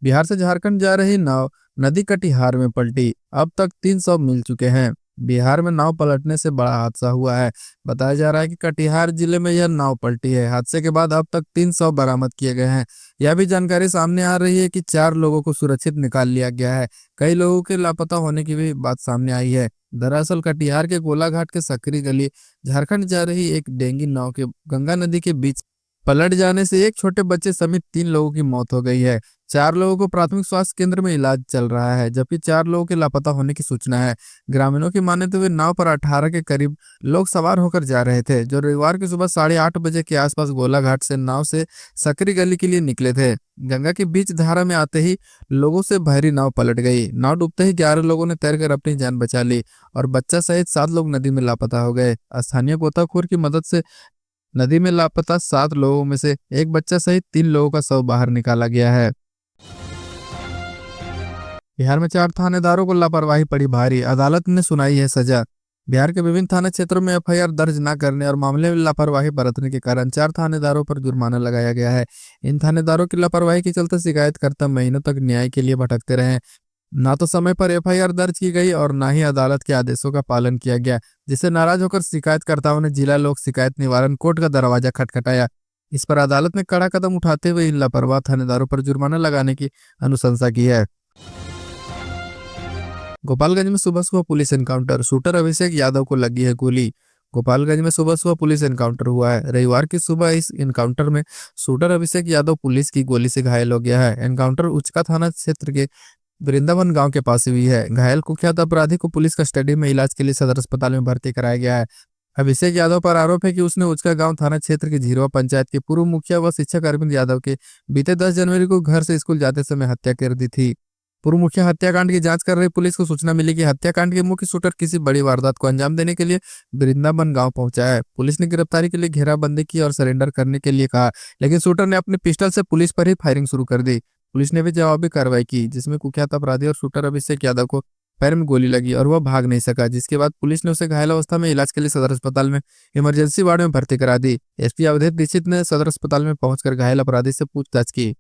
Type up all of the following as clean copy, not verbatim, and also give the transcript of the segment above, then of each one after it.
बिहार से झारखंड जा रही नाव नदी कटिहार में पलटी। अब तक 300 मिल चुके हैं। बिहार में नाव पलटने से बड़ा हादसा हुआ है। बताया जा रहा है कि कटिहार जिले में यह नाव पलटी है। हादसे के बाद अब तक 300 बरामद किए गए हैं। यह भी जानकारी सामने आ रही है कि 4 लोगों को सुरक्षित निकाल लिया गया है। कई लोगों के लापता होने की भी बात सामने आई है। दरअसल कटिहार के गोलाघाट के सकरी गली झारखंड जा रही एक डेंगी नाव के गंगा नदी के बीच पलट जाने से एक छोटे बच्चे समेत 3 लोगों की मौत हो गई है। 4 लोगों को प्राथमिक स्वास्थ्य केंद्र में इलाज चल रहा है, जबकि 4 लोगों के लापता होने की सूचना है। ग्रामीणों की माने तो वे नाव पर 18 के करीब लोग सवार होकर जा रहे थे, जो रविवार की सुबह 8:30 बजे के आसपास गोलाघाट से नाव से सकरी गली के लिए निकले थे। गंगा के बीच धारा में आते ही लोगों से भरी नाव पलट गई। नाव डूबते ही 11 लोगों ने तैरकर अपनी जान बचा ली और बच्चा सहित 7 लोग नदी में लापता हो गए। स्थानीय गोताखोर की मदद से नदी में लापता 7 लोगों में से एक बच्चा सहित 3 लोगों का शव बाहर निकाला गया है। बिहार में 4 थानेदारों को लापरवाही पड़ी भारी, अदालत ने सुनाई है सजा। बिहार के विभिन्न थाना क्षेत्रों में एफआईआर दर्ज न करने और मामले में लापरवाही बरतने के कारण 4 थानेदारों पर जुर्माना लगाया गया है। इन थानेदारों की लापरवाही के चलते शिकायतकर्ता महीनों तक न्याय के लिए भटकते रहे। ना तो समय पर एफआईआर दर्ज की गई और ना ही अदालत के आदेशों का पालन किया गया, जिससे नाराज होकर शिकायतकर्ताओं ने जिला लोक शिकायत निवारण कोर्ट का दरवाजा खटखटाया। इस पर अदालत ने कड़ा कदम उठाते हुए इन लापरवाह थानेदारों पर जुर्माना लगाने की अनुशंसा की है। गोपालगंज में सुबह सुबह police encounter, shooter Abhishek Yadav को लगी है गोली। गोपालगंज में सुबह सुबह पुलिस एनकाउंटर हुआ है। रविवार की सुबह इस एनकाउंटर में शूटर अभिषेक यादव पुलिस की गोली से घायल हो गया है। एनकाउंटर उचका थाना क्षेत्र के वृंदावन गांव के पास हुई है। घायल कुख्यात अपराधी को पुलिस कस्टडी में इलाज के लिए सदर अस्पताल में भर्ती कराया गया है। अभिषेक यादव पर आरोप है कि उसने उचका गांव थाना क्षेत्र के झीरवा पंचायत के पूर्व मुखिया व शिक्षक अरविंद यादव के बीते 10 जनवरी को घर से स्कूल जाते समय हत्या कर दी थी। पूर्व मुखिया हत्याकांड की जांच कर रही पुलिस को सूचना मिली कि हत्याकांड के मुख्य शूटर किसी बड़ी वारदात को अंजाम देने के लिए वृंदावन गांव पहुंचा है। पुलिस ने गिरफ्तारी के लिए घेराबंदी की और सरेंडर करने के लिए कहा, लेकिन शूटर ने अपने पिस्टल से पुलिस पर ही फायरिंग शुरू कर दी। पुलिस ने भी जवाबी कार्रवाई की, जिसमें कुख्यात अपराधी और शूटर अभिषेक यादव को पैर में गोली लगी और वह भाग नहीं सका, जिसके बाद पुलिस ने उसे घायल अवस्था में इलाज के लिए सदर अस्पताल में इमरजेंसी वार्ड में भर्ती करा दी। एसपी अवधेश दीक्षित ने सदर अस्पताल में पहुंचकर घायल अपराधी से पूछताछ की।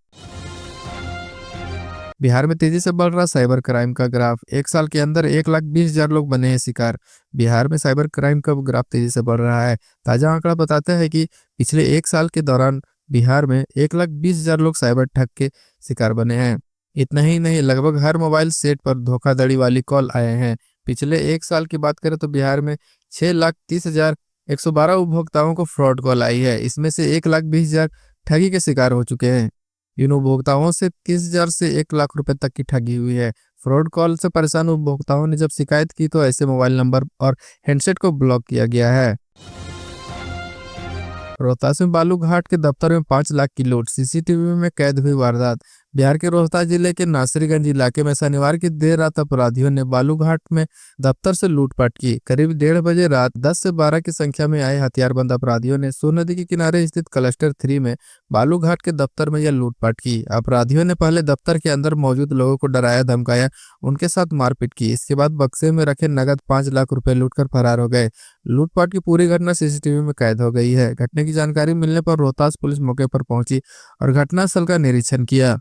बिहार में तेजी से बढ़ रहा साइबर क्राइम का ग्राफ, 1 साल के अंदर 1,20,000 लोग बने हैं शिकार। बिहार में साइबर क्राइम का ग्राफ तेजी से बढ़ रहा है। ताजा आंकड़ा बताता है कि पिछले 1 साल के दौरान बिहार में 1,20,000 लोग साइबर ठग के शिकार बने हैं। इतना ही नहीं, लगभग हर मोबाइल सेट पर धोखाधड़ी वाली कॉल आए हैं। पिछले 1 साल की बात करें तो बिहार में 6,30,112 उपभोक्ताओं को फ्रॉड कॉल आई है। इसमें से 1,20,000 ठगी के शिकार हो चुके हैं। इन उपभोक्ताओं से 30,000 से 1 लाख रुपए तक की ठगी हुई है। फ्रॉड कॉल से परेशान उपभोक्ताओं ने जब शिकायत की तो ऐसे मोबाइल नंबर और हैंडसेट को ब्लॉक किया गया है। रोहतास में बालू घाट के दफ्तर में 5 लाख की लूट, सीसीटीवी में कैद हुई वारदात। बिहार के रोहतास जिले के नासरीगंज इलाके में शनिवार की देर रात अपराधियों ने बालू घाट में दफ्तर से लूटपाट की। करीब 1:30 बजे रात 10 से 12 की संख्या में आए हथियारबंद अपराधियों ने सोन नदी के किनारे स्थित क्लस्टर 3 में बालू घाट के दफ्तर में यह लूटपाट की। अपराधियों ने पहले दफ्तर के अंदर मौजूद लोगों को डराया धमकाया, उनके साथ मारपीट की। इसके बाद बक्से में रखे नगद 5 लाख रुपए लूटकर फरार हो गए। लूटपाट की पूरी घटना सीसीटीवी में कैद हो गई है। घटना की जानकारी मिलने पर रोहतास पुलिस मौके पर पहुंची और घटनास्थल का निरीक्षण किया।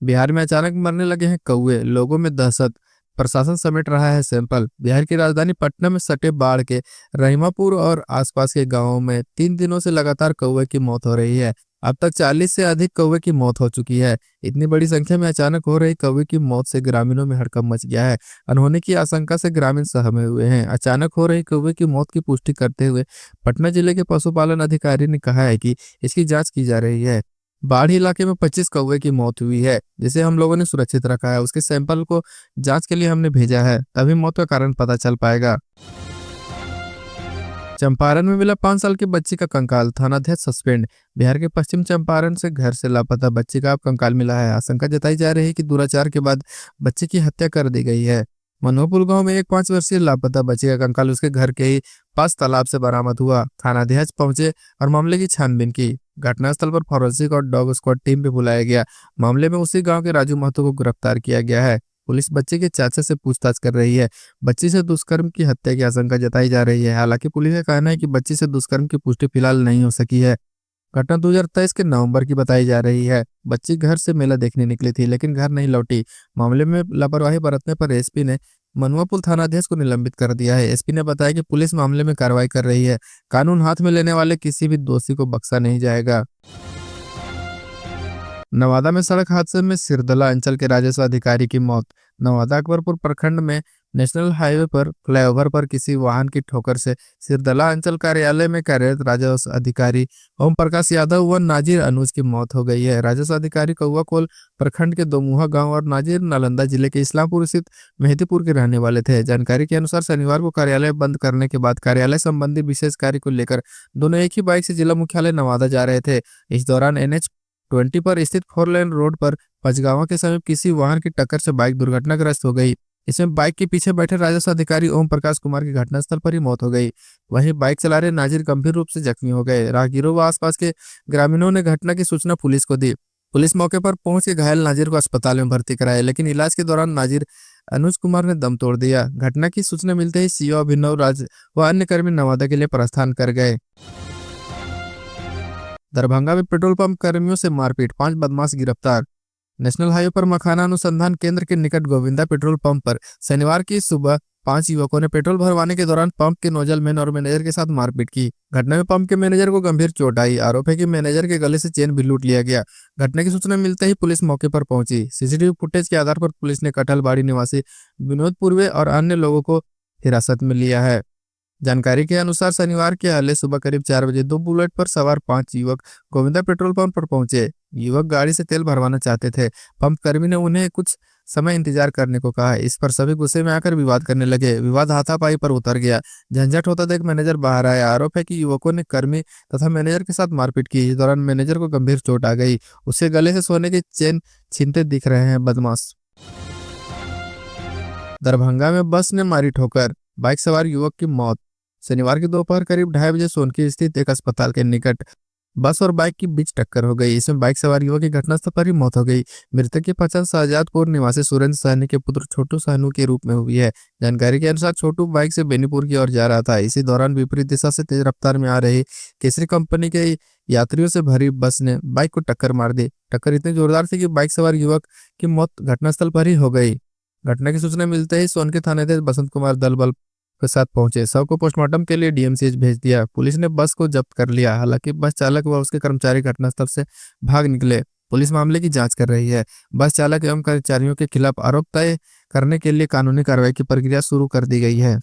बिहार में अचानक मरने लगे हैं कौवे, लोगों में दहशत, प्रशासन समेट रहा है सैंपल। बिहार की राजधानी पटना में सटे बाढ़ के रहीमापुर और आसपास के गांवों में 3 दिनों से लगातार कौवे की मौत हो रही है। अब तक 40 से अधिक कौवे की मौत हो चुकी है। इतनी बड़ी संख्या में अचानक हो रही कौवे की मौत से ग्रामीणों में हड़कंप मच गया है। अनहोनी की आशंका से ग्रामीण सहमे हुए हैं। अचानक हो रही कौवे की मौत की पुष्टि करते हुए पटना जिले के पशुपालन अधिकारी ने कहा है कि इसकी जांच की जा रही है। बाढ़ इलाके में 25 कौवे की मौत हुई है, जिसे हम लोगों ने सुरक्षित रखा है। उसके सैंपल को जांच के लिए हमने भेजा है, तभी मौत का कारण पता चल पाएगा। चंपारण में मिला 5 साल की बच्ची का कंकाल, थानाध्यक्ष सस्पेंड। बिहार के पश्चिम चंपारण से घर से लापता बच्ची का अब कंकाल मिला है। आशंका जताई जा रही है कि दुराचार के बाद बच्ची की हत्या कर दी गई है। मनोपुर गांव में एक 5 वर्षीय लापता बच्ची का कंकाल उसके घर के ही पास तालाब से बरामद हुआ। थानाध्यक्ष पहुंचे और मामले की छानबीन की। घटनास्थल पर फॉरेंसिक और डॉग स्क्वाड टीम भी बुलाया गया। मामले में उसी गांव के राजू महतो को गिरफ्तार किया गया है। पुलिस बच्चे के चाचा से पूछताछ कर रही है। बच्ची से दुष्कर्म की हत्या की आशंका जताई जा रही है। हालांकि पुलिस का कहना है कि बच्ची से दुष्कर्म की पुष्टि फिलहाल नहीं हो सकी है। घटना 2023 के नवंबर की बताई जा रही है। बच्ची घर से मेला देखने निकली थी लेकिन घर नहीं लौटी। मामले में लापरवाही बरतने पर एसपी ने मनुआपुल थानाध्यक्ष को निलंबित कर दिया है। एसपी ने बताया कि पुलिस मामले में कार्रवाई कर रही है। कानून हाथ में लेने वाले किसी भी दोषी को बख्शा नहीं जाएगा। नवादा में सड़क हादसे में सिरदला अंचल के राजस्व अधिकारी की मौत। नवादा अकबरपुर प्रखंड में नेशनल हाईवे पर फ्लाईओवर पर किसी वाहन की ठोकर से सिरदला अंचल कार्यालय में कार्यरत राजस्व अधिकारी ओम प्रकाश यादव व नाजिर अनुज की मौत हो गई है। राजस्व अधिकारी कौवा कोल प्रखंड के दोमुहा गांव और नाजिर नालंदा जिले के इस्लामपुर स्थित मेहदीपुर के रहने वाले थे। जानकारी के अनुसार शनिवार को कार्यालय बंद करने के बाद कार्यालय संबंधी विशेष कार्य को लेकर दोनों एक ही बाइक से जिला मुख्यालय नवादा जा रहे थे। इस दौरान NH 20 पर स्थित 4 लेन रोड पर पचगांवा के समीप किसी वाहन की टक्कर से बाइक दुर्घटनाग्रस्त हो गई। इसमें बाइक के पीछे बैठे राजस्व अधिकारी ओम प्रकाश कुमार की घटनास्थल पर ही मौत हो गई। वहीं बाइक चला रहे नाजिर गंभीर रूप से जख्मी हो गए। राहगीरों व आसपास के ग्रामीणों ने घटना की सूचना पुलिस को दी। पुलिस मौके पर पहुंच के घायल नाजिर को अस्पताल में भर्ती कराया लेकिन इलाज के दौरान नाजिर अनुज कुमार ने दम तोड़ दिया। घटना की सूचना मिलते ही सीओ अभिनव राज व अन्य कर्मी नवादा के लिए प्रस्थान कर गए। दरभंगा में पेट्रोल पंप कर्मियों से मारपीट, 5 बदमाश गिरफ्तार। नेशनल हाईवे पर मखाना अनुसंधान केंद्र के निकट गोविंदा पेट्रोल पंप पर शनिवार की सुबह 5 युवकों ने पेट्रोल भरवाने के दौरान पंप के नोजल मैन और मैनेजर के साथ मारपीट की। घटना में पंप के मैनेजर को गंभीर चोट आई। आरोप है कि मैनेजर के गले से चेन भी लूट लिया गया। घटना की सूचना मिलते ही पुलिस मौके पर पहुंची। सीसीटीवी फुटेज के आधार पर पुलिस ने कटहलबाड़ी निवासी विनोद पूर्वे और अन्य लोगों को हिरासत में लिया है। जानकारी के अनुसार शनिवार के हले सुबह करीब 4 बजे 2 बुलेट पर सवार 5 युवक गोविंदा पेट्रोल पंप पर पहुंचे। युवक गाड़ी से तेल भरवाना चाहते थे। पंप कर्मी ने उन्हें कुछ समय इंतजार करने को कहा। इस पर सभी गुस्से में आकर विवाद करने लगे। विवाद हाथापाई पर उतर गया। झंझट होता देख मैनेजर बाहर आया। आरोप है कि युवकों ने कर्मी तथा मैनेजर के साथ मारपीट की। इस दौरान मैनेजर को गंभीर चोट आ गई। उसके गले से सोने की चेन छीनते दिख रहे हैं बदमाश। दरभंगा में बस ने मारी ठोकर, बाइक सवार युवक की मौत। शनिवार की दोपहर करीब 2:30 बजे सोनकी स्थित एक अस्पताल के निकट बस और बाइक के बीच टक्कर हो गई। इसमें बाइक सवार युवक की घटनास्थल पर ही मौत हो गई। मृतक की पहचान शाहजादपुर निवासी सुरेंद्र सहनी के पुत्र छोटू सहनू के रूप में हुई है। जानकारी के अनुसार छोटू बाइक से बेनीपुर की ओर जा रहा था। इसी दौरान विपरीत दिशा से तेज रफ्तार में आ रही केसरी कंपनी के यात्रियों से भरी बस ने बाइक को टक्कर मार दी। टक्कर इतनी जोरदार थी कि बाइक सवार युवक की मौत घटनास्थल पर ही हो गई। घटना की सूचना मिलते ही सोनकी थानाध्यक्ष बसंत कुमार दल बल के साथ पहुंचे। शव को पोस्टमार्टम के लिए DMCH भेज दिया। पुलिस ने बस को जब्त कर लिया। हालांकि बस चालक व उसके कर्मचारी घटनास्थल से भाग निकले। पुलिस मामले की जांच कर रही है। बस चालक एवं कर्मचारियों के खिलाफ आरोप तय करने के लिए कानूनी कार्रवाई की प्रक्रिया शुरू कर दी गई है।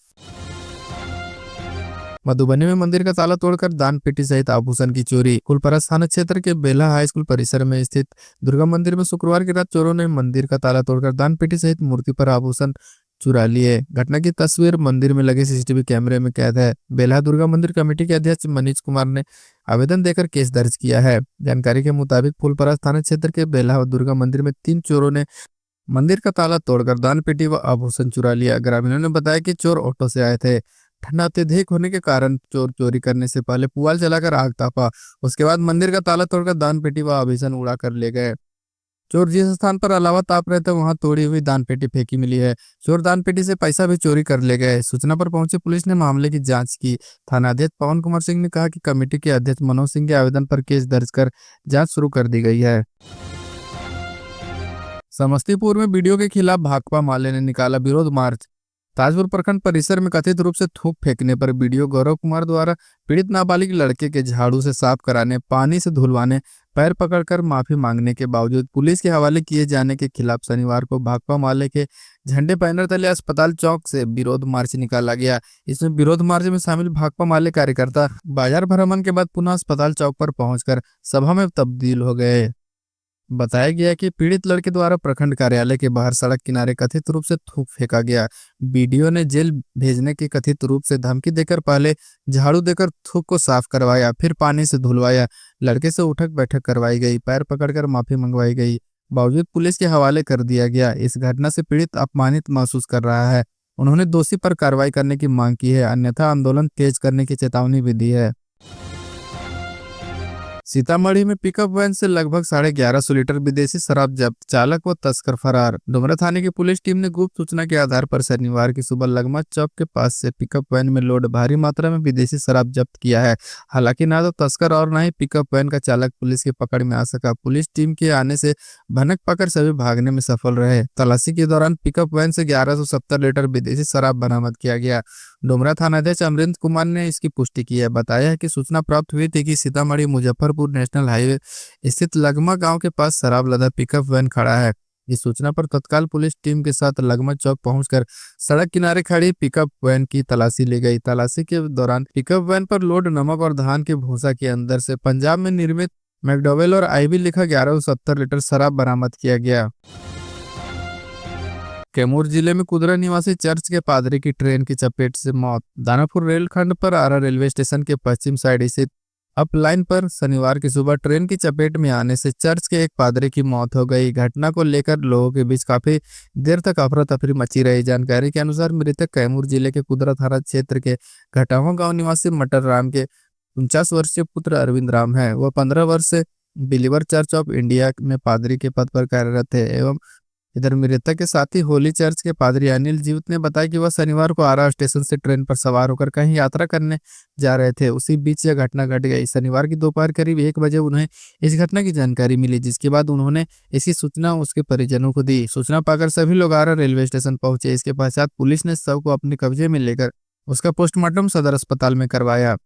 मधुबनी में मंदिर का ताला तोड़कर दान पेटी सहित आभूषण की चोरी। कुलपरस थाना क्षेत्र के बेला हाई स्कूल परिसर में स्थित दुर्गा मंदिर में शुक्रवार की रात चोरों ने मंदिर का ताला तोड़कर दान पेटी सहित मूर्ति पर आभूषण चुरा लिए। घटना की तस्वीर मंदिर में लगे CCTV कैमरे में कैद है। बेला दुर्गा मंदिर कमेटी के अध्यक्ष मनीष कुमार ने आवेदन देकर केस दर्ज किया है। जानकारी के मुताबिक फूलपरस थाना क्षेत्र के बेला दुर्गा मंदिर में 3 चोरों ने मंदिर का ताला तोड़कर दान पेटी व आभूषण चुरा लिया। ग्रामीणों ने बताया कि चोर ऑटो से आए थे। ठंडा अत्यधिक होने के कारण चोर चोरी करने से पहले पुआल जलाकर आग तापा। उसके बाद मंदिर का ताला तोड़कर दान पेटी व आभूषण उड़ा कर ले गए। चोर जिस स्थान पर अलावा ताप रहे थे वहां तोड़ी हुई दान पेटी फेंकी मिली है। चोर दान पेटी से पैसा भी चोरी कर ले गए। सूचना पर पहुंची पुलिस ने मामले की जांच की। थानाध्यक्ष पवन कुमार सिंह ने कहा कि कमेटी के अध्यक्ष मनोज सिंह के आवेदन पर केस दर्ज कर जांच शुरू कर दी गई है। समस्तीपुर में बीडीओ के खिलाफ भाकपा माले ने निकाला विरोध मार्च। ताजपुर प्रखंड परिसर में कथित रूप से थूक फेंकने पर बीडीओ गौरव कुमार द्वारा पीड़ित नाबालिग लड़के के झाड़ू से साफ कराने, पानी से धुलवाने, पैर पकड़कर माफी मांगने के बावजूद पुलिस के हवाले किए जाने के खिलाफ शनिवार को भाकपा माले के झंडे बैनर तले अस्पताल चौक से विरोध मार्च निकाला गया। इसमें विरोध मार्च में शामिल भाकपा माले कार्यकर्ता बाजार भ्रमण के बाद पुनः अस्पताल चौक पर पहुंचकर सभा में तब्दील हो गए। बताया गया कि पीड़ित लड़के द्वारा प्रखंड कार्यालय के बाहर सड़क किनारे कथित रूप से थूक फेंका गया। बीडीओ ने जेल भेजने की कथित रूप से धमकी देकर पहले झाड़ू देकर थूक को साफ करवाया, फिर पानी से धुलवाया। लड़के से उठक बैठक करवाई गई, पैर पकड़कर माफी मंगवाई गई, बावजूद पुलिस के हवाले कर दिया गया। इस घटना से पीड़ित अपमानित महसूस कर रहा है। उन्होंने दोषी पर कार्रवाई करने की मांग की है, अन्यथा आंदोलन तेज करने की चेतावनी भी दी है। सीतामढ़ी में पिकअप वैन से लगभग 1150 लीटर विदेशी शराब जब्त, चालक व तस्कर फरार। डुमरा थाने की पुलिस टीम ने गुप्त सूचना के आधार पर शनिवार की सुबह लगमा चौक के पास से पिकअप वैन में लोड भारी मात्रा में विदेशी शराब जब्त किया है। हालांकि ना तो तस्कर और ना ही पिकअप वैन का चालक पुलिस की पकड़ में आ सका। पुलिस टीम के आने से भनक पकड़ सभी भागने में सफल रहे। तलाशी के दौरान पिकअप वैन से 1170 लीटर विदेशी शराब बरामद किया गया। डुमरा थानाध्यक्ष अमरिंदर कुमार ने इसकी पुष्टि की है। बताया है कि सूचना प्राप्त हुई थी कि सीतामढ़ी मुजफ्फरपुर नेशनल हाईवे स्थित लगमा गांव के पास शराब लदा पिकअप वैन खड़ा है। इस सूचना पर तत्काल पुलिस टीम के साथ लगमा चौक पहुंचकर सड़क किनारे खड़ी पिकअप वैन की तलाशी ली गई। तलाशी के दौरान पिकअप वैन पर लोड नमक और धान के भूसा के अंदर से पंजाब में निर्मित मैकडॉवेल और आईवी लिखा 1170 लीटर शराब बरामद किया गया। कैमूर जिले में कुदरा निवासी चर्च के पादरी की ट्रेन की चपेट से मौत। दानापुर रेलखंड पर आरा रेलवे स्टेशन के पश्चिम साइड स्थित अप लाइन पर शनिवार की सुबह ट्रेन की चपेट में आने से चर्च के एक पादरी की मौत हो गई। घटना को लेकर लोगों के बीच काफी देर तक अफरा तफरी मची रही। जानकारी के अनुसार मृतक कैमूर जिले के कुदरा थाना क्षेत्र के घटावा गांव निवासी मटर राम के 49 वर्षीय पुत्र अरविंद राम है। वह 15 वर्ष से बिलीवर चर्च ऑफ इंडिया में पादरी के पद पर कार्यरत थे। एवं इधर मृतक के साथी होली चर्च के पादरी अनिल जीवित ने बताया कि वह शनिवार को आरा स्टेशन से ट्रेन पर सवार होकर कहीं यात्रा करने जा रहे थे। उसी बीच यह घटना घट गई। शनिवार की दोपहर करीब 1 बजे उन्हें इस घटना की जानकारी मिली, जिसके बाद उन्होंने इसकी सूचना उसके परिजनों को दी। सूचना पाकर सभी लोग आरा रेलवे स्टेशन पहुंचे। इसके पश्चात पुलिस ने शव को अपने कब्जे में लेकर उसका पोस्टमार्टम सदर अस्पताल में करवाया।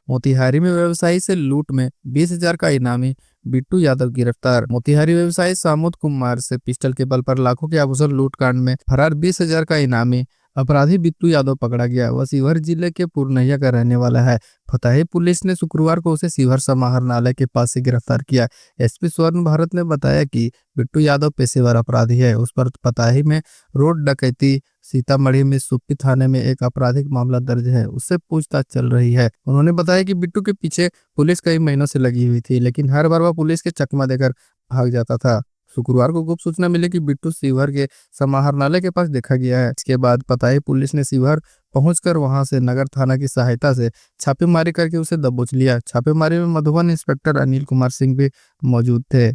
मोतिहारी में व्यवसायी से लूट में 20,000 का इनामी बिट्टू यादव गिरफ्तार। मोतिहारी व्यवसायी सामुद कुमार से पिस्टल के बल पर लाखों के आभूषण लूट कांड में फरार 20,000 का इनामी अपराधी बिट्टू यादव पकड़ा गया। वह शिवहर जिले के पुरनहिया का रहने वाला है। फताही पुलिस ने शुक्रवार को उसे शिवहर समाहरणालय के पास से गिरफ्तार किया। एसपी स्वर्ण भारत ने बताया कि बिट्टू यादव पेशेवर अपराधी है। उस पर फताही में रोड डकैती, सीतामढ़ी में सुप्पी थाने में एक आपराधिक मामला दर्ज है। उससे पूछताछ चल रही है। उन्होंने बताया कि बिट्टू के पीछे पुलिस कई महीनों से लगी हुई थी, लेकिन हर बार वह पुलिस के चकमा देकर भाग जाता था। शुक्रवार को गुप्त सूचना मिली कि बिट्टू शिवहर के समाहरणालय के पास देखा गया है। इसके बाद फताही पुलिस ने शिवहर पहुंचकर वहां से नगर थाना की सहायता से छापेमारी करके उसे दबोच लिया। छापेमारी में मधुबन इंस्पेक्टर अनिल कुमार सिंह भी मौजूद थे।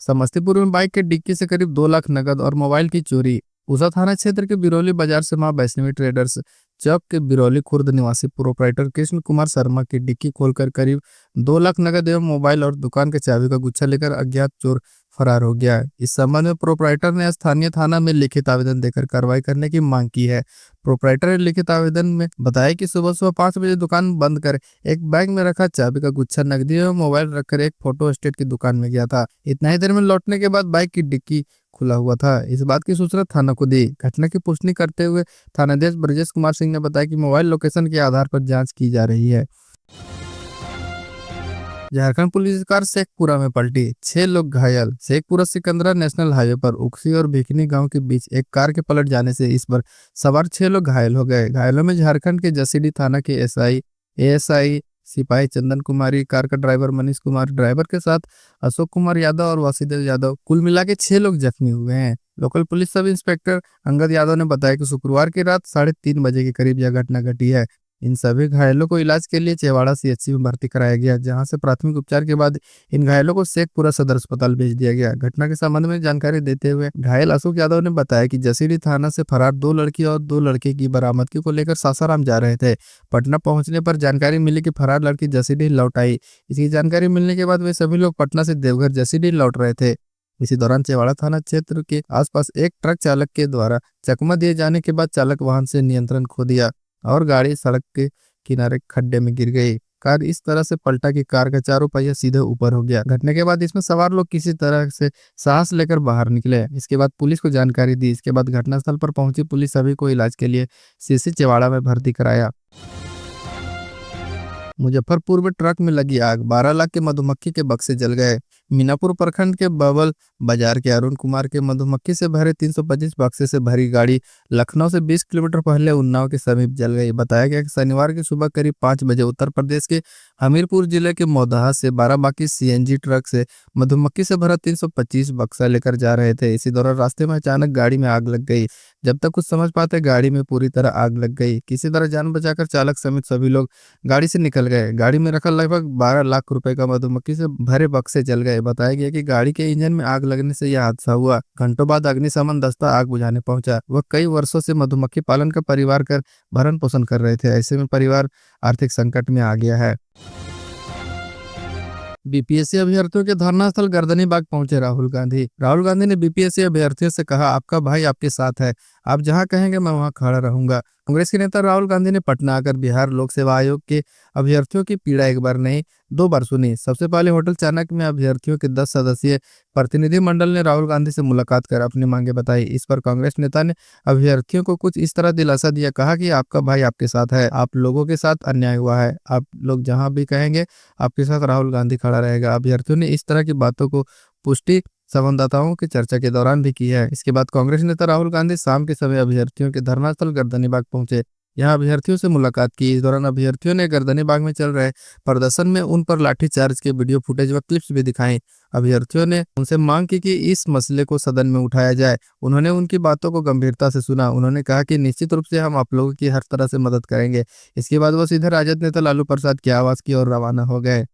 समस्तीपुर में बाइक के डिक्की से करीब 2 लाख नकद और मोबाइल की चोरी। उषा थाना क्षेत्र के बिरौली बाजार से मां वैष्णवी ट्रेडर्स चौक के बिरौली खुर्द निवासी प्रोपराइटर कृष्ण कुमार शर्मा की डिक्की खोलकर करीब 2 लाख नकद एवं मोबाइल और दुकान के चाबी का गुच्छा लेकर अज्ञात चोर फरार हो गया। इस संबंध में प्रोपराइटर ने स्थानीय थाना में लिखित आवेदन देकर कार्रवाई करने की मांग की है। प्रोपराइटर ने लिखित आवेदन में बताया कि सुबह सुबह 5 बजे दुकान बंद कर एक बैग में रखा चाबी का गुच्छा, नकदी एवं मोबाइल रखकर एक फोटो स्टेट की दुकान में गया था। इतना ही देर में लौटने के बाद बाइक की डिक्की खुला हुआ था। इस बात की सूचना थाना को दी। घटना की पुष्टि करते हुए थानाध्यक्ष ब्रजेश कुमार सिंह ने बताया कि मोबाइल लोकेशन के आधार पर जांच की जा रही है। झारखंड पुलिस कार शेखपुरा में पलटी, 6 लोग घायल। शेखपुरा सिकंदरा नेशनल हाईवे पर उक्सी और भिखनी गांव के बीच एक कार के पलट जाने से इस पर सवार 6 लोग घायल हो गए। घायलों में झारखंड के जसीडीह थाना के एसआई, एएसआई सिपाही चंदन कुमारी, कार का ड्राइवर मनीष कुमार, ड्राइवर के साथ अशोक कुमार यादव और वासुदेव यादव, कुल मिला के 6 लोग जख्मी हुए हैं। Local police sub inspector Angad Yadav ने बताया कि शुक्रवार की रात 3:30 बजे के करीब यह घटना घटी है। इन सभी घायलों को इलाज के लिए चेवाड़ा सीएचसी में भर्ती कराया गया, जहां से प्राथमिक उपचार के बाद इन घायलों को शेखपुरा सदर अस्पताल भेज दिया गया। घटना के संबंध में जानकारी देते हुए घायल अशोक यादव ने बताया कि जसीडीह थाना से फरार 2 लड़की और 2 लड़के की बरामदगी को लेकर सासाराम जा रहे थे। पटना पहुंचने पर जानकारी मिली कि फरार लड़की जसीडीह लौट आई। इसकी जानकारी मिलने के बाद वे सभी लोग पटना से देवघर जसीडीह लौट रहे थे। इसी दौरान चेवाड़ा थाना क्षेत्र के आसपास एक ट्रक चालक के द्वारा चकमा दिए जाने के बाद चालक वाहन से नियंत्रण खो दिया और गाड़ी सड़क के किनारे खड्डे में गिर गई। कार इस तरह से पलटा कि कार का चारों पहिया सीधे ऊपर हो गया। घटना के बाद इसमें सवार लोग किसी तरह से साहस लेकर बाहर निकले। इसके बाद पुलिस को जानकारी दी। इसके बाद घटनास्थल पर पहुंची पुलिस सभी को इलाज के लिए सीसी चेवाड़ा में भर्ती कराया। मुजफ्फरपुर में ट्रक में लगी आग, 12 लाख के मधुमक्खी के बक्से जल गए। मीनापुर प्रखंड के बबल बाजार के अरुण कुमार के मधुमक्खी से भरे 325 बक्से से भरी गाड़ी लखनऊ से 20 किलोमीटर पहले उन्नाव के समीप जल गई। बताया गया कि शनिवार की सुबह करीब 5 बजे उत्तर प्रदेश के हमीरपुर जिले के मौदहा से बाराबांकी सीएनजी ट्रक से मधुमक्खी से भरा 325 बक्सा लेकर जा रहे थे। इसी दौरान रास्ते में अचानक गाड़ी में आग लग गई। जब तक कुछ समझ पाते गाड़ी में पूरी तरह आग लग गई। किसी तरह जान बचाकर चालक समेत सभी लोग गाड़ी से निकल गए। गाड़ी में रखा लगभग 12 लाख रुपए का मधुमक्खी से भरे बक्से जल गए। बताया गया कि गाड़ी के इंजन में आग लगने से यह हादसा हुआ। घंटों बाद अग्निशमन दस्ता आग बुझाने पहुंचा। वह कई वर्षों से मधुमक्खी पालन का परिवार कर भरण पोषण कर रहे थे। ऐसे में परिवार आर्थिक संकट में आ गया है। बीपीएससी अभ्यर्थियों के धरना स्थल गर्दनीबाग पहुंचे राहुल गांधी। राहुल गांधी ने बीपीएससी अभ्यर्थियों से कहा, आपका भाई आपके साथ है, आप जहां कहेंगे मैं वहां खड़ा रहूंगा। कांग्रेस के नेता राहुल गांधी ने पटना आकर बिहार लोक सेवा आयोग के अभ्यर्थियों की पीड़ा एक बार नहीं 2 बार सुनी। सबसे पहले होटल चाणक्य में अभ्यर्थियों के 10 सदस्यीय प्रतिनिधि मंडल ने राहुल गांधी से मुलाकात कर अपनी मांगे बताई। इस पर कांग्रेस नेता ने अभ्यर्थियों को कुछ इस तरह दिलासा दिया, कहा कि आपका भाई आपके साथ है, आप लोगों के साथ अन्याय हुआ है, आप लोग जहां भी कहेंगे आपके साथ राहुल गांधी खड़ा रहेगा। अभ्यर्थियों ने इस तरह की बातों को पुष्टि संवाददाताओं की चर्चा के दौरान भी की है। इसके बाद कांग्रेस नेता राहुल गांधी शाम के समय अभ्यर्थियों के धरनास्थल गर्दनीबाग पहुंचे। यहां अभ्यर्थियों से मुलाकात की। इस दौरान अभ्यर्थियों ने गर्दनीबाग में चल रहे प्रदर्शन में उन पर लाठीचार्ज के वीडियो फुटेज व क्लिप्स भी दिखाई। अभ्यर्थियों ने उनसे मांग की कि इस मसले को सदन में उठाया जाए। उन्होंने उनकी बातों को गंभीरता से सुना। उन्होंने कहा कि निश्चित रूप से हम आप लोगों की हर तरह से मदद करेंगे। इसके बाद वो सीधे राजद नेता लालू प्रसाद के आवास की ओर रवाना हो गए।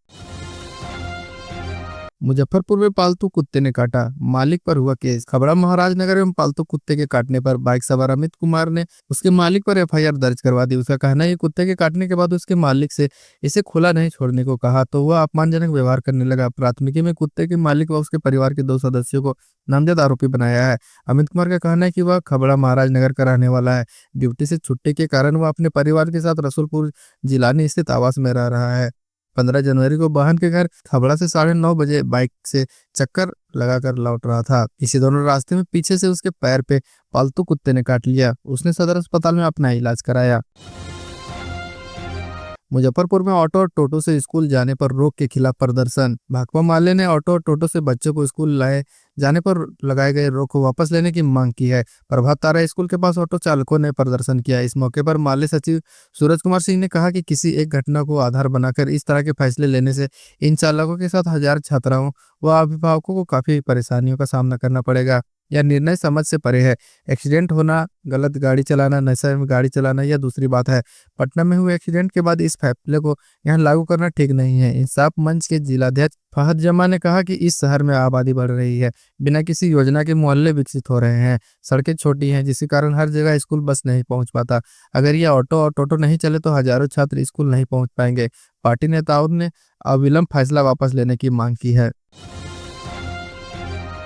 मुजफ्फरपुर में पालतू कुत्ते ने काटा, मालिक पर हुआ केस। खबरा महाराजनगर में पालतू कुत्ते के काटने पर बाइक सवार अमित कुमार ने उसके मालिक पर एफआईआर दर्ज करवा दी। उसका कहना है कि कुत्ते के काटने के बाद उसके मालिक से इसे खुला नहीं छोड़ने को कहा तो वह अपमानजनक व्यवहार करने लगा। प्राथमिकी में कुत्ते के मालिक व उसके परिवार के 2 सदस्यों को नामजद आरोपी बनाया है। अमित कुमार का कहना है कि वह खबड़ा महाराजनगर का रहने वाला है। ड्यूटी से छुट्टी के कारण वह अपने परिवार के साथ रसूलपुर जिलानी स्थित आवास में रह रहा है। 15 जनवरी को बहन के घर खबड़ा से 9:30 बजे बाइक से चक्कर लगाकर लौट रहा था। इसी दौरान रास्ते में पीछे से उसके पैर पे पालतू कुत्ते ने काट लिया। उसने सदर अस्पताल में अपना इलाज कराया। मुजफ्फरपुर में ऑटो और टोटो से स्कूल जाने पर रोक के खिलाफ प्रदर्शन। भाकपा माले ने ऑटो और टोटो से बच्चों को स्कूल लाए जाने पर लगाए गए रोक को वापस लेने की मांग की है। प्रभात तारा स्कूल के पास ऑटो चालकों ने प्रदर्शन किया। इस मौके पर माले सचिव सूरज कुमार सिंह ने कहा कि किसी एक घटना को आधार बनाकर इस तरह के फैसले लेने से इन चालकों के साथ हजार छात्राओं व अभिभावकों को काफी परेशानियों का सामना करना पड़ेगा। यह निर्णय समझ से परे है। एक्सीडेंट होना, गलत गाड़ी चलाना, नशे में गाड़ी चलाना यह दूसरी बात है। पटना में हुए एक्सीडेंट के बाद इस फैसले को यहाँ लागू करना ठीक नहीं है। इंसाफ मंच के जिलाध्यक्ष फहद जमा ने कहा कि इस शहर में आबादी बढ़ रही है, बिना किसी योजना के मोहल्ले विकसित हो रहे हैं, सड़कें छोटी हैं जिसके कारण हर जगह स्कूल बस नहीं पहुंच पाता। अगर यह ऑटो और टोटो नहीं चले तो हजारों छात्र स्कूल नहीं पहुंच पाएंगे। पार्टी नेताओं ने अविलंब फैसला वापस लेने की मांग की है।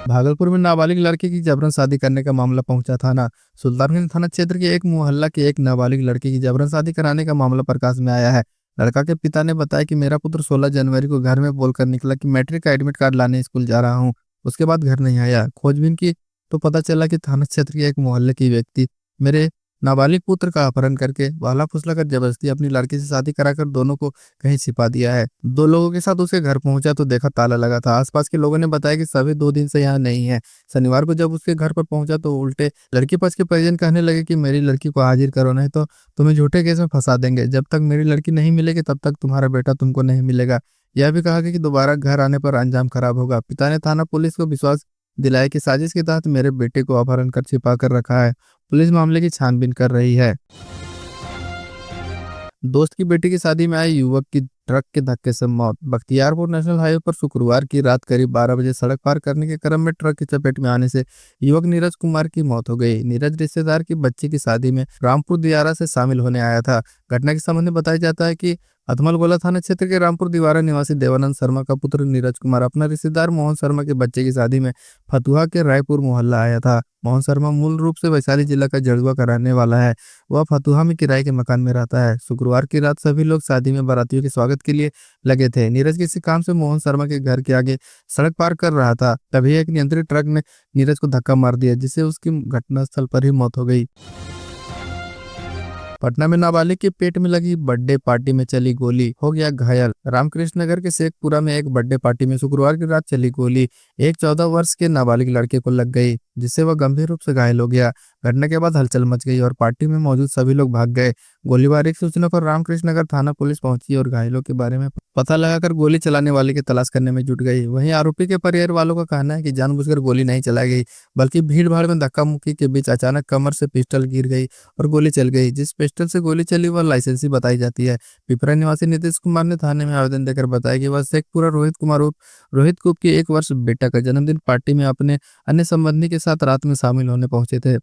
भागलपुर में नाबालिग लड़की की जबरन शादी करने का मामला पहुंचा थाना। सुल्तानगंज थाना क्षेत्र के एक मोहल्ला की एक नाबालिग लड़की की जबरन शादी कराने का मामला प्रकाश में आया है। लड़का के पिता ने बताया कि मेरा पुत्र 16 जनवरी को घर में बोलकर निकला कि मैट्रिक का एडमिट कार्ड लाने स्कूल जा रहा हूं। उसके बाद घर नहीं आया। खोजबीन की तो पता चला कि थाना क्षेत्र के एक मोहल्ले की व्यक्ति मेरे नाबालिग पुत्र का अपहरण करके वाला फुसला कर जबरदस्ती अपनी लड़की से शादी कराकर दोनों को कहीं छिपा दिया है। 2 लोगों के साथ उसके घर पहुंचा तो देखा ताला लगा था। आसपास के लोगों ने बताया कि सभी 2 दिन से यहाँ नहीं है। शनिवार को जब उसके घर पर पहुंचा तो उल्टे लड़की पक्ष के परिजन कहने लगे कि मेरी लड़की को हाजिर करो नहीं तो तुम्हें झूठे केस में फंसा देंगे। जब तक मेरी लड़की नहीं मिलेगी तब तक तुम्हारा बेटा तुमको नहीं मिलेगा। यह भी कहा कि दोबारा घर आने पर अंजाम खराब होगा। पिता ने थाना पुलिस को विश्वास दिलाया कि साजिश के तहत मेरे बेटे को अपहरण कर छिपा कर रखा है। पुलिस मामले की छानबीन कर रही है। दोस्त की बेटी की शादी में आए युवक की ट्रक के धक्के से मौत। बख्तियारपुर नेशनल हाईवे पर शुक्रवार की रात करीब 12 बजे सड़क पार करने के क्रम में ट्रक की चपेट में आने से युवक नीरज कुमार की मौत हो गई। नीरज रिश्तेदार की बच्ची की शादी में रामपुर दियारा से शामिल होने आया था। घटना के संबंध में बताया जाता है कि अथमलगोला थाना क्षेत्र के रामपुर दिवारा निवासी देवानंद शर्मा का पुत्र नीरज कुमार अपना रिश्तेदार मोहन शर्मा के बच्चे की शादी में फतुहा के रायपुर मोहल्ला आया था। मोहन शर्मा मूल रूप से वैशाली जिला का जड़ुआ का रहने वाला है। वह फतुहा में किराए के मकान में रहता है। शुक्रवार की रात सभी लोग शादी में बारातियों के स्वागत के लिए लगे थे। नीरज किसी काम से मोहन शर्मा के घर के आगे सड़क पार कर रहा था, तभी एक नियंत्रित ट्रक ने नीरज को धक्का मार दिया जिससे उसकी घटनास्थल पर ही मौत हो गई। पटना में नाबालिग के पेट में लगी बर्थडे पार्टी में चली गोली, हो गया घायल। रामकृष्ण नगर के शेखपुरा में एक बर्थडे पार्टी में शुक्रवार की रात चली गोली एक 14 वर्ष के नाबालिग लड़के को लग गई, जिससे वह गंभीर रूप से घायल हो गया। घटना के बाद हलचल मच गई और पार्टी में मौजूद सभी लोग भाग गए। गोलीबारी की सूचना पर रामकृष्ण नगर थाना पुलिस पहुंची और घायलों के बारे में पता लगाकर गोली चलाने वाले की तलाश करने में जुट गई। वहीं आरोपी के परिवार वालों का कहना है कि जानबूझकर गोली नहीं चलाई गई, बल्कि भीड़ भाड़ में धक्का मुक्की के बीच अचानक कमर से पिस्टल गिर गई और गोली चल गई। जिस पिस्टल से गोली चली वह लाइसेंसी बताई जाती है। पिपरा निवासी नीतीश कुमार ने थाने में आवेदन देकर बताया कि वह शेखपुरा रोहित कुमार उर्फ रोहित कुप के 1 वर्ष बेटा का जन्मदिन पार्टी में अपने अन्य संबंधी के साथ रात में शामिल होने पहुंचे थे।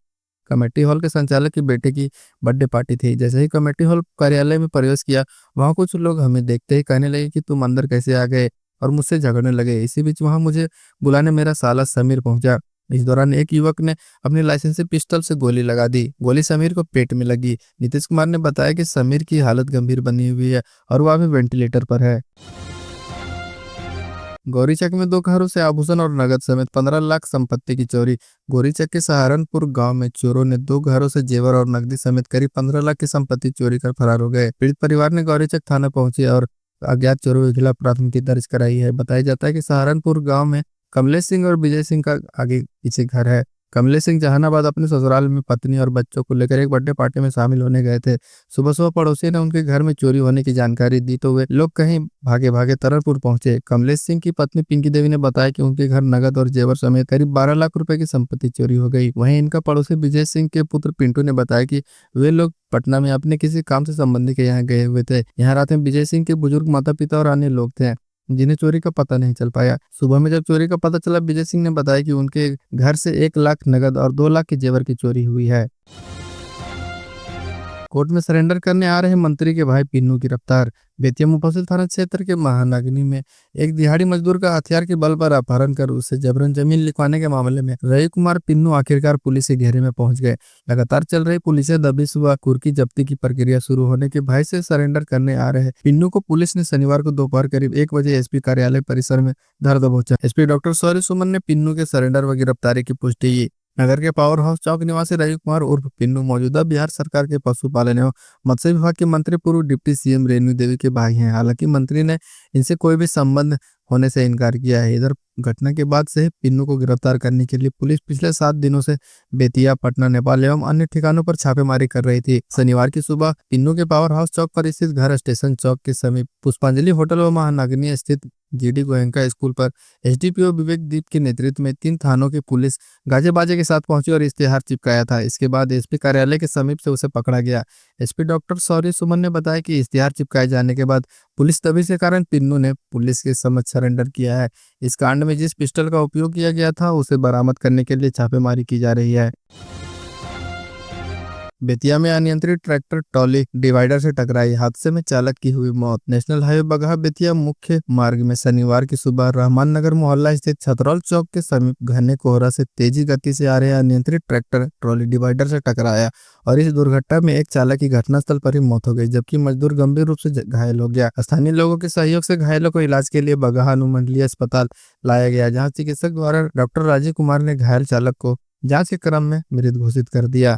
कमेटी हॉल के संचालक के बेटे की बर्थडे पार्टी थी। जैसे ही कमेटी हॉल कार्यालय में प्रवेश किया, वहां कुछ लोग हमें देखते ही कहने लगे कि तुम अंदर कैसे आ गए, और मुझसे झगड़ने लगे। इसी बीच वहां मुझे बुलाने मेरा साला समीर पहुंचा। इस दौरान एक युवक ने अपनी लाइसेंसी पिस्टल से गोली लगा दी। गोली समीर को पेट में लगी। नीतीश कुमार ने बताया कि समीर की हालत गंभीर बनी हुई है और वह अभी वेंटिलेटर पर है। गौरीचक में 2 घरों से आभूषण और नगद समेत 15 लाख संपत्ति की चोरी। गौरीचक के सहारनपुर गांव में चोरों ने 2 घरों से जेवर और नकदी समेत करीब 15 लाख की संपत्ति चोरी कर फरार हो गए। पीड़ित परिवार ने गौरीचक थाना पहुंचे और अज्ञात चोरों के खिलाफ प्राथमिकी दर्ज कराई है। बताया जाता है कि सहारनपुर गांव में कमलेश सिंह और विजय सिंह का आगे पीछे घर है। कमलेश सिंह जहानाबाद अपने ससुराल में पत्नी और बच्चों को लेकर एक बर्थडे पार्टी में शामिल होने गए थे। सुबह सुबह पड़ोसी ने उनके घर में चोरी होने की जानकारी दी तो वे लोग कहीं भागे भागे तरनपुर पहुंचे। कमलेश सिंह की पत्नी पिंकी देवी ने बताया कि उनके घर नगद और जेवर समेत करीब 12 लाख रुपए की संपत्ति चोरी हो गई। वहीं इनका पड़ोसी विजय सिंह के पुत्र पिंटू ने बताया कि वे लोग पटना में अपने किसी काम से संबंधी के यहाँ गए हुए थे। यहाँ रात में विजय सिंह के बुजुर्ग माता पिता और अन्य लोग थे, जिन्हें चोरी का पता नहीं चल पाया। सुबह में जब चोरी का पता चला, विजय सिंह ने बताया कि उनके घर से 1 लाख नगद और 2 लाख के जेवर की चोरी हुई है। कोर्ट में सरेंडर करने आ रहे मंत्री के भाई पिन्नू गिरफ्तार। बेतिया मुफस्सिल थाना क्षेत्र के महानगनी में एक दिहाड़ी मजदूर का हथियार के बल पर अपहरण कर उससे जबरन जमीन लिखवाने के मामले में रवि कुमार पिन्नू आखिरकार पुलिस के घेरे में पहुंच गए। लगातार चल रही पुलिस दबिश व कुर्की जब्ती की प्रक्रिया शुरू होने के भाई से सरेंडर करने आ रहे पिन्नू को पुलिस ने शनिवार को दोपहर करीब 1 बजे एसपी कार्यालय परिसर में धर दबोचा। एसपी डॉक्टर सौर्य सुमन ने पिन्नू के सरेंडर व गिरफ्तारी की पुष्टि की। नगर के पावर हाउस चौक निवासी रवि कुमार उर्फ पिन्नू मौजूदा बिहार सरकार के पशुपालन एवं मत्स्य विभाग के मंत्री पूर्व डिप्टी सीएम रेणु देवी के भाई हैं। हालांकि मंत्री ने इनसे कोई भी संबंध होने से इनकार किया है। इधर घटना के बाद से ही पिन्नू को गिरफ्तार करने के लिए पुलिस पिछले 7 दिनों से बेतिया, पटना, नेपाल एवं अन्य ठिकानों पर छापेमारी कर रही थी। शनिवार की सुबह पिन्नू के पावर हाउस चौक पर स्थित घर स्टेशन चौक के समीप पुष्पांजलि होटल व महानगरी स्थित जीडी गोयनका स्कूल पर एसडीपीओ विवेक दीप के नेतृत्व में 3 थानों की पुलिस गाजे बाजे के साथ पहुंची और इश्तेहार चिपकाया था। इसके बाद एसपी कार्यालय के समीप से उसे पकड़ा गया। एसपी डॉक्टर सौर्य सुमन ने बताया कि इश्तेहार चिपकाए जाने के बाद पुलिस दबिश के कारण पिन्नू ने पुलिस के समक्ष सरेंडर किया है। इस कांड में जिस पिस्टल का उपयोग किया गया था उसे बरामद करने के लिए छापेमारी की जा रही है। बेतिया में अनियंत्रित ट्रैक्टर ट्रॉली डिवाइडर से टकराई, हादसे में चालक की हुई मौत। नेशनल हाईवे बगहा बेतिया मुख्य मार्ग में शनिवार की सुबह रहमान नगर मोहल्ला स्थित छतरौल चौक के समीप घने कोहरा से तेजी गति से आ रहे अनियंत्रित ट्रैक्टर ट्रॉली डिवाइडर से टकराया और इस दुर्घटना में एक चालक की घटनास्थल पर ही मौत हो गई, जबकि मजदूर गंभीर रूप से घायल हो गया। स्थानीय लोगों के सहयोग से घायलों को इलाज के लिए बगहा अनुमंडलीय अस्पताल लाया गया, जहाँ चिकित्सक द्वारा डॉक्टर राजीव कुमार ने घायल चालक को जांच के क्रम में मृत घोषित कर दिया।